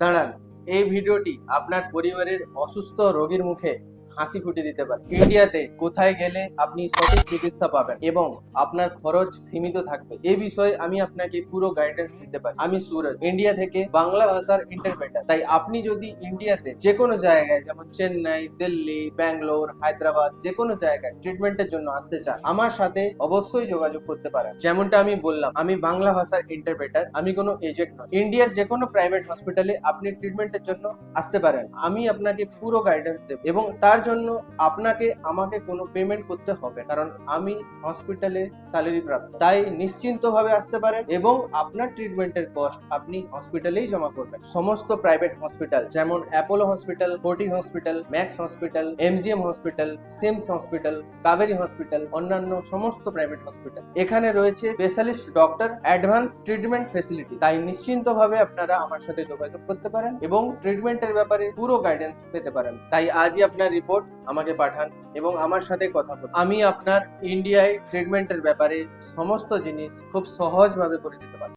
দাঁড়ান, এই ভিডিওটি আপনার পরিবারের অসুস্থ রোগীর মুখে হাসি ফুটিয়ে দিতে পারে। ইন্ডিয়াতে কোথায় গেলে আপনি সঠিক চিকিৎসা পাবেন এবং আপনার খরচ সীমিত থাকবে, এই বিষয়ে আমি আপনাকে পুরো গাইডেন্স দিতে পারি। আমি সুরজ, ইন্ডিয়া থেকে বাংলা ভাষার ইন্টারপ্রেটার। তাই আপনি যদি ইন্ডিয়াতে যে কোনো জায়গায়, যেমন চেন্নাই, দিল্লি, ব্যাঙ্গালোর, হায়দ্রাবাদ, যে কোনো জায়গায় ট্রিটমেন্টের জন্য আসতে চান, আমার সাথে অবশ্যই যোগাযোগ করতে পারেন। যেমনটা আমি বললাম, আমি বাংলা ভাষার ইন্টারপ্রেটার, আমি কোনো এজেন্ট নয়। ইন্ডিয়ার যে কোনো প্রাইভেট হসপিটালে আপনি ট্রিটমেন্টের জন্য আসতে পারেন। আমি আপনাকে পুরো গাইডেন্স দেব এবং তার জন্য আপনাকে আমাকে কোনো পেমেন্ট করতে হবে, কারণ আমি হসপিটালে স্যালারি প্রাপ্ত। তাই নিশ্চিন্তভাবে আসতে পারেন এবং আপনার ট্রিটমেন্টের কস্ট আপনি হসপিটালেই জমা করবেন। সমস্ত প্রাইভেট হসপিটাল যেমন Apollo hospital, Fortis hospital, Max hospital, MGM hospital, CIMS hospital, Kaveri hospital, অন্যান্য সমস্ত প্রাইভেট হসপিটাল, এখানে রয়েছে specialist doctor, advance treatment facility. তাই নিশ্চিন্তভাবে আপনারা আমার সাথে যোগাযোগ করতে পারেন এবং ট্রিটমেন্টের ব্যাপারে পুরো গাইডেন্স পেতে পারেন। তাই আজই আপনার রিপোর্ট আমাকে পাঠান এবং আমার সাথে কথা বলুন। আমি আপনার ইন্ডিয়ায় ট্রিটমেন্টের ব্যাপারে সমস্ত জিনিস খুব সহজভাবে করে দিতে পারি।